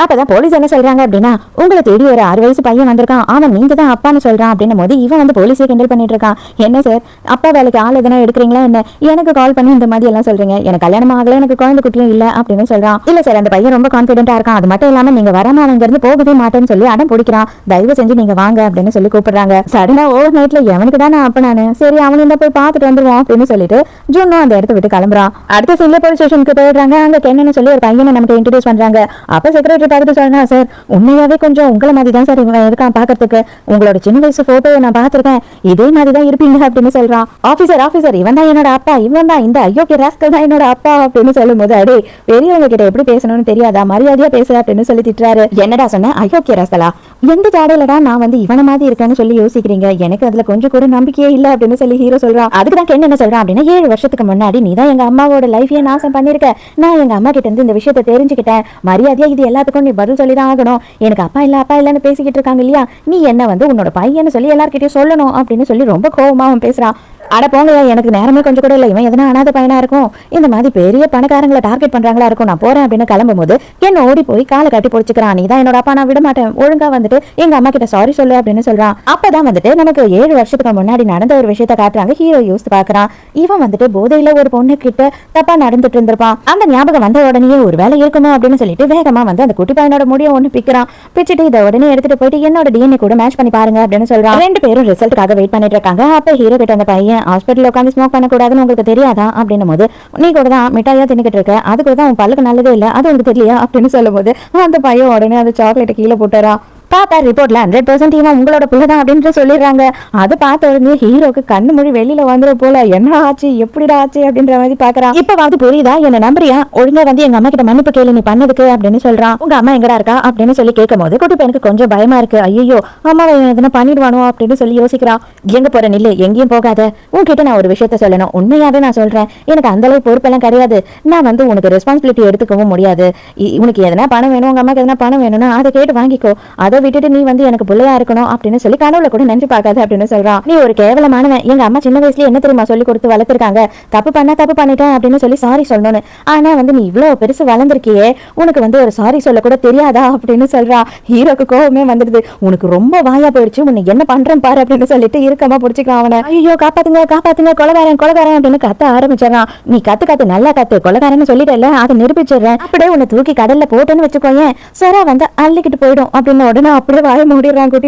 அப்பதான் போலீஸ் என்ன சொல்றாங்க அப்படின்னா, உங்களை தேடி ஒரு 6 வயசு பையன் வந்திருக்கான், அவன் நீங்க தான் அப்பான்னு சொல்றான் அப்படின்னும் போது இவன் வந்து போலீஸே கிண்டல் பண்ணிட்டு இருக்கான். என்ன சார், அப்பா வேலைக்கு ஆள் எதனா எடுக்கிறீங்களா என்ன, எனக்கு கால் பண்ணி இந்த மாதிரி எல்லாம் சொல்றீங்க, எனக்கு கல்யாணம் ஆகல, எனக்கு குழந்தை குட்டியும் இல்ல அப்படின்னு சொல்றான். இல்ல சார், அந்த பையன் ரொம்ப கான்பிடென்டா இருக்கான், அது மட்டும் இல்லாம நீங்க வராம அங்க இருந்து போகவே மாட்டேன்னு சொல்லி அடம் பிடிக்கிறான், தயவு செஞ்சு நீங்க வாங்க அப்படின்னு சொல்லி கூப்பிடுறாங்க. சடனா ஓவர் நைட்ல எவனுக்கு தானே அப்ப நானு, சரி அவனு போய் பார்த்துட்டு வந்துருவோம் அப்படின்னு சொல்லிட்டு ஜூனும் அந்த இடத்த விட்டு கிளம்புறான். அடுத்த சீன்ல போலீஸ் ஸ்டேஷனுக்கு போயிடுறாங்க. அங்க கென்னு சொல்லி ஒரு பையனை நமக்கு இன்ட்ரோடியூஸ் பண்றாங்க. அப்ப செக்ரட்டரி பார்த்துட்டு சொன்னா, சார் உண்மையாவே கொஞ்சம் உங்களை மாதிரி தான் சார் இவன் இருக்கான் பாக்கிறதுக்கு, உங்களோட சின்ன வயசு போட்டோவை நான் பார்த்திருக்கேன், இதே மாதிரி தான் இருப்பீங்க அப்படின்னு சொல்றான். ஆபீசர் இவன் தான் என்னோட அப்பா, இவன் தான் இந்த அயோக்கிய ராஸ்கல் தான் என்னோட அப்பா அப்படின்னு சொல்லும் போது, அடே பெரியவங்க கிட்ட எப்படி பேசணும்னு தெரியாதா, மரியாதையா பேச அப்படின்னு சொல்லி திட்டுறாரு. என்னடா சொன்ன, அயோக்கிய ராஸ்கலா, எந்த ஜாடையிலடா நான் வந்து இவனை மாதிரி இருக்கேன்னு சொல்லி யோசிக்கிறீங்க, எனக்கு அதுல கொஞ்சம் கூட நம்பிக்கையே இல்ல அப்படின்னு சொல்லி ஹீரோ சொல்றான். அதுக்குதான் கென் என்ன சொல்றான் அப்படின்னா, 7 வருஷத்துக்கு முன்னாடி நீ தான் எங்க அம்மாவோட லைஃபையே நாசம் பண்ணிருக்க, நான் எங்க அம்மா கிட்ட இருந்து இந்த விஷயத்தை தெரிஞ்சுக்கிட்டேன், மரியாதையா இது எல்லாத்துக்கும் நீ பதில் சொல்லிதான் ஆகணும், எனக்கு அப்பா இல்லன்னு பேசிக்கிட்டு இருக்காங்க இல்லையா, நீ என்ன வந்து உன்னோட பையன்னு சொல்லி எல்லார்கிட்டயும் சொல்லணும் அப்படின்னு சொல்லி ரொம்ப கோவமா அவன் பேசுறான். அட போங்க, எனக்கு நேரமே கொஞ்சம் கூட இல்லை, இவன் எதனா அனாத பையனா இருக்கும், இந்த மாதிரி பெரிய பணக்காரங்களை டார்கெட் பண்றாங்களா இருக்கும், நான் போறேன் அப்படின்னு கிளம்பும் போது என்ன ஓடி போய் காலை கட்டி பிடிச்சிக்கிறான். நீ தான் என்னோட அப்பா, நான் விட மாட்டேன், ஒழுங்கா வந்துட்டு எங்க அம்மா கிட்ட சாரி சொல்லு அப்படின்னு சொல்றான். அப்பதான் வந்துட்டு நமக்கு 7 வருஷத்துக்கு முன்னாடி நடந்த ஒரு விஷயத்த காட்டுறாங்க. ஹீரோ யோசித்து பாக்குறான். இவன் வந்துட்டு போதையில ஒரு பொண்ணு கிட்ட தப்பா நடந்துட்டு இருந்திருப்பான். அந்த ஞாபகம் வந்த உடனே ஒரு வேலை இருக்குமோ அப்படின்னு சொல்லிட்டு வேகமா வந்து அந்த குட்டி பையனோட முடிய ஒண்ணு பிக்கிறான். பிச்சுட்டு இதை உடனே எடுத்துட்டு போயிட்டு என்னோட டிஎன்ஏ கூட மேட்ச் பண்ணி பாருங்க அப்படின்னு சொல்றான். 2 பேரும் ரிசல்ட்டுக்காக வெயிட் பண்ணிட்டு இருக்காங்க. அப்ப ஹீரோ கிட்ட அந்த பையன், ஹாஸ்பிட்டல் உட்காந்து ஸ்மோக் பண்ணக்கூடாதுன்னு உங்களுக்கு தெரியாதா அப்படின்னும் போது, நீ கூட தான் மிட்டாயா தின்னுக்கிட்டு இருக்க, அது கூட தான் உன் பல்லுக்கு நல்லதே இல்லை, அது உங்களுக்கு தெரியலையா அப்படின்னு சொல்லும் போது அந்த பையன் உடனே அந்த சாக்லேட்டை கீழே போட்டுறான். பார்த்தா ரிப்போர்ட்ல 100% இவன் உங்களோட பிள்ளைதான் அப்படின்னு சொல்லிடுறாங்க. அது பார்த்த உடனே ஹீரோக்கு கண்ணு மொழி வெளியில வந்துட போல, என்ன ஆச்சு எப்படிடா ஆச்சு அப்படின்ற மாதிரி பாக்குறான். இப்பவாவது புரியுதா, என்ன நம்புறியா, ஒழுங்கா வந்து எங்க அம்மா கிட்ட மன்னிப்பு கேளு நீ பண்ணதுக்கு அப்படின்னு சொல்றான். உங்க அம்மா எங்கடா இருக்கா அப்படின்னு சொல்லி கேட்கும் போது குட்டி பையனுக்கு கொஞ்சம் பயமா இருக்கு. ஐயோ அம்மாவை எதனா பண்ணிடுவானோ அப்படின்னு சொல்லி யோசிக்கிறான். எங்க போற நில்லு, எங்கேயும் போகாத, உன்கிட்ட நான் ஒரு விஷயத்த சொல்லணும், உண்மையாவே நான் சொல்றேன், எனக்கு அந்த அளவு பொறுப்பெல்லாம் கிடையாது, நான் வந்து உனக்கு ரெஸ்பான்சிபிலிட்டி எடுத்துக்கவும் முடியாது, உனக்கு எதனா பணம் வேணும், உங்க அம்மாக்கு எதனா பணம் வேணும்னா அதை கேட்டு வாங்கிக்கோ, அதை விட்டுட்டு நீ வந்து எனக்கு பிள்ளையா இருக்கணும் அப்படின்னு சொல்லி கனவுல கூட நினைச்சு பார்க்காது அப்படின்னு சொல்றான். நீ ஒரு கேவலமானவன், எங்க அம்மா சின்ன வயசுல என்ன தெரியுமா சொல்லி கொடுத்து வளர்த்திருக்காங்க, தப்பு பண்ணிட்டேன் அப்படின்னு சொல்லி சாரி சொல்லணும்னு, ஆனா வந்து நீ இவ்வளவு பெருசு வளர்ந்துருக்கியே, உனக்கு வந்து ஒரு சாரி சொல்ல கூட தெரியாதா அப்படின்னு சொல்றான். ஹீரோக்கு கோவமே வந்துடுது. உனக்கு ரொம்ப வாயா போயிடுச்சு, உன்னை என்ன பண்றேன் பாரு அப்படின்னு சொல்லிட்டு இருக்கமா பிடிச்சிக்கலாம் அவனை. ஐயோ காப்பாத்துங்க கொலகாரன் அப்படின்னு கத்த ஆரம்பிச்சிடறான். நீ கத்து நல்லா கத்து, கொலகாரன்னு சொல்லிட்டல, அதை நிரூபிச்சிடுறேன், அப்படியே உன்னை தூக்கி கடல்ல போட்டேன்னு வச்சுக்கோயேன், சரா வந்து அள்ளிக்கிட்டு போயிடும் அப்படின்னு உடனே அப்படியே வாய மூடிடுறான் குட்டி.